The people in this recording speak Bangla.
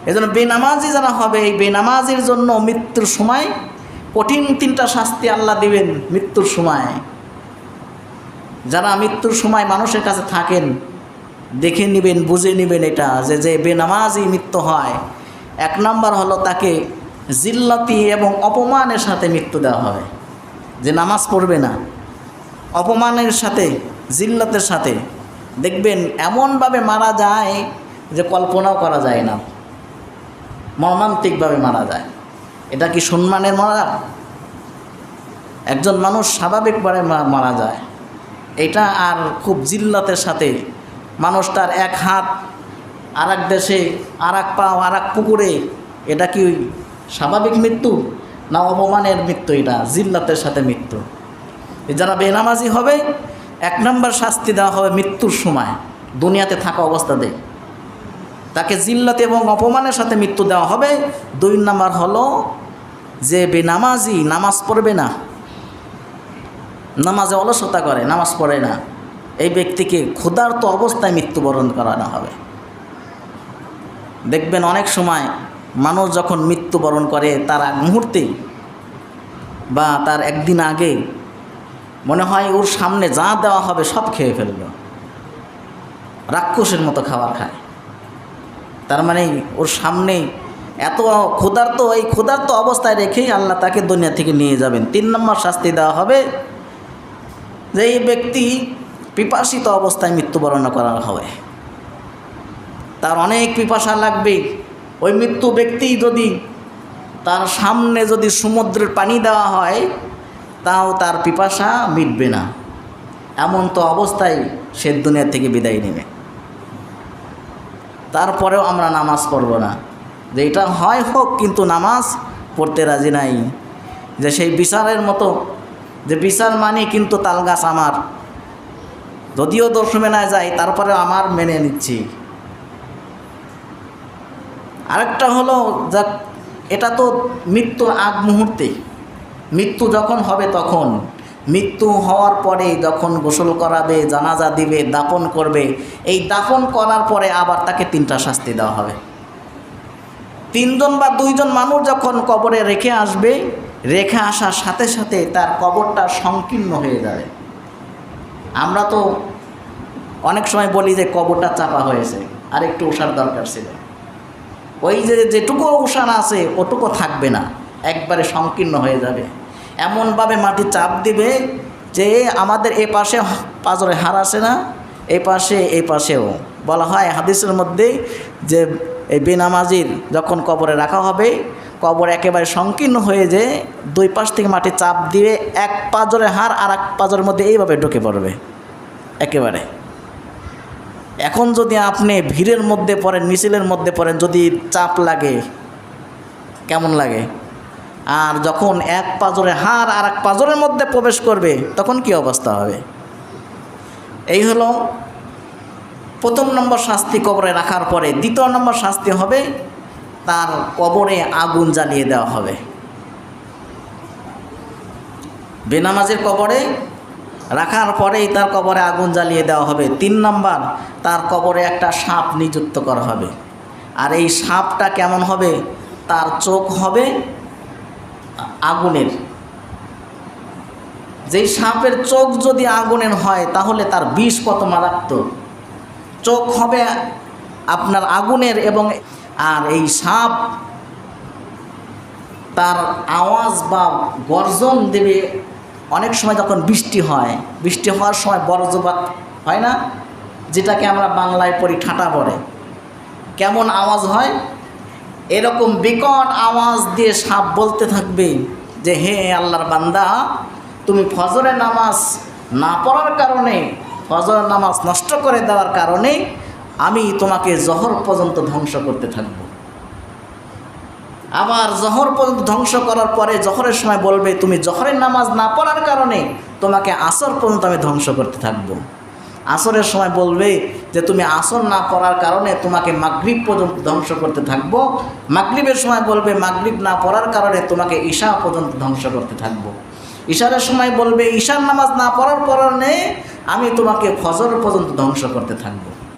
এজন্য বেনামাজি যারা হবে, এই বেনামাজির জন্য মৃত্যুর সময় কঠিন 3টা শাস্তি আল্লাহ দিবেন মৃত্যুর সময়। যারা মৃত্যুর সময় মানুষের কাছে থাকেন, দেখে নেবেন, বুঝে নেবেন এটা যে বেনামাজি মৃত্যু হয়। 1 নম্বর হলো তাকে জিল্লাতি এবং অপমানের সাথে মৃত্যু দেওয়া হবে। যে নামাজ পড়বে না, অপমানের সাথে, জিল্লাতের সাথে দেখবেন এমনভাবে মারা যায় যে কল্পনাও করা যায় না, মর্মান্তিকভাবে মারা যায়। এটা কি সম্মানের মারা? একজন মানুষ স্বাভাবিকভাবে মারা যায়, এটা আর খুব জিল্লাতের সাথে। মানুষটার 1 হাত আর এক দেশে, আর এক পা আর এক পুকুরে, এটা কি স্বাভাবিক মৃত্যু না অপমানের মৃত্যু? এটা জিল্লাতের সাথে মৃত্যু। যারা বেনামাজি হবে 1 নম্বর শাস্তি দেওয়া হবে মৃত্যুর সময়, দুনিয়াতে থাকা অবস্থাতে তাকে জিল্লাত এবং অপমানের সাথে মৃত্যু দেওয়া হবে। 2 নম্বর হলো যে বেনামাজি, নামাজ পড়বে না, নামাজে অলসতা করে, নামাজ পড়ে না, এই ব্যক্তিকে ক্ষুধার্ত অবস্থায় মৃত্যুবরণ করানো হবে। দেখবেন অনেক সময় মানুষ যখন মৃত্যুবরণ করে তার আগ মুহূর্তে বা তার একদিন আগে মনে হয় ওর সামনে যা দেওয়া হবে সব খেয়ে ফেলল, রাক্ষসের মতো খাবার খায়। তার মানে ওর সামনে এত ক্ষুধার্ত, এই ক্ষুধার্ত অবস্থায় রেখেই আল্লাহ তাকে দুনিয়া থেকে নিয়ে যাবেন। 3 নম্বর শাস্তি দেওয়া হবে যে এই ব্যক্তি পিপাসিত অবস্থায় মৃত্যুবরণ করা হবে। তার অনেক পিপাসা লাগবে, ওই মৃত্যু ব্যক্তি যদি তার সামনে যদি সমুদ্রের পানি দেওয়া হয় তাও তার পিপাসা মিটবে না, এমন তো অবস্থায় সে দুনিয়া থেকে বিদায় নেবে। তারপরেও আমরা নামাজ পড়ব না, যে এটা হয় হোক, কিন্তু নামাজ পড়তে রাজি নাই। যে সেই বিচারের মতো, যে বিচার মানি কিন্তু তাল গাছ আমার, যদিও দোষ মেনে যায় তারপরে আমার মেনে নিচ্ছি। আরেকটা হলো যা, এটা তো মৃত্যুর আগ মুহূর্তে, মৃত্যু যখন হবে তখন, মৃত্যু হওয়ার পরে যখন গোসল করাবে, জানাজা দিবে, দাফন করবে, এই দাফন করার পরে আবার তাকে 3টা শাস্তি দেওয়া হবে। 3 জন বা 2 জন মানুষ যখন কবরে রেখে আসবে, রেখে আসার সাথে সাথে তার কবরটা সংকীর্ণ হয়ে যাবে। আমরা তো অনেক সময় বলি যে কবরটা চাপা হয়েছে, আর একটু ওষার দরকার ছিল। ওই যে যেটুকু ওষার আছে ওটুকু থাকবে না, একবারে সংকীর্ণ হয়ে যাবে। এমনভাবে মাটি চাপ দিবে যে আমাদের এ পাশে পাঁজরে হাড় আসে না, এই পাশে এই পাশেও। বলা হয় হাদিসের মধ্যে যে এই বেনামাজির যখন কবরে রাখা হবে, কবর একেবারে সংকীর্ণ হয়ে যে 2 পাশ থেকে মাটি চাপ দিয়ে 1 পাঁজরে হাড় আর 1 পাঁজরের মধ্যে এইভাবে ঢুকে পড়বে একেবারে। এখন যদি আপনি ভিড়ের মধ্যে পড়েন, মিছিলের মধ্যে পড়েন, যদি চাপ লাগে কেমন লাগে? আর যখন 1 পাঁজরে হাড় আর 1 পাঁজরের মধ্যে প্রবেশ করবে তখন কি অবস্থা হবে? এই হলো 1ম নম্বর শাস্তি কবরে রাখার পরে। 2য় নম্বর শাস্তি হবে তার কবরে আগুন জ্বালিয়ে দেওয়া হবে। বেনামাজের কবরে রাখার পরেই তার কবরে আগুন জ্বালিয়ে দেওয়া হবে। 3 নম্বর, তার কবরে একটা সাপ নিযুক্ত করা হবে। আর এই সাপটা কেমন হবে? তার চোখ হবে আগুনের। যেই সাপের চোখ যদি আগুনের হয় তাহলে তার বিষ কত মারাত্মক। চোখ হবে আপনার আগুনের, এবং আর এই সাপ তার আওয়াজ বা গর্জন দেবে। অনেক সময় যখন বৃষ্টি হয়, বৃষ্টি হওয়ার সময় বজ্রপাত হয় না, যেটাকে আমরা বাংলায় পড়ি ঠাটা পড়ে, কেমন আওয়াজ হয়? এরকম বিকট আওয়াজ দিয়ে সাপ বলতে থাকবে যে হে আল্লাহর বান্দা, তুমি ফজরের নামাজ না পড়ার কারণে, ফজরের নামাজ নষ্ট করে দেওয়ার কারণে আমি তোমাকে জহর পর্যন্ত ধ্বংস করতে থাকব। আবার জহর পর্যন্ত ধ্বংস করার পরে জহরের সময় বলবে তুমি জহরের নামাজ না পড়ার কারণে তোমাকে আসর পর্যন্ত আমি ধ্বংস করতে থাকব। আসরের সময় বলবে যে তুমি আসর না পড়ার কারণে তোমাকে মাগরিব পর্যন্ত ধ্বংস করতে থাকব। মাগরিবের সময় বলবে মাগরিব না পড়ার কারণে তোমাকে ঈশা পর্যন্ত ধ্বংস করতে থাকব। ঈশারের সময় বলবে ঈশার নামাজ না পড়ার কারণে আমি তোমাকে ফজর পর্যন্ত ধ্বংস করতে থাকব।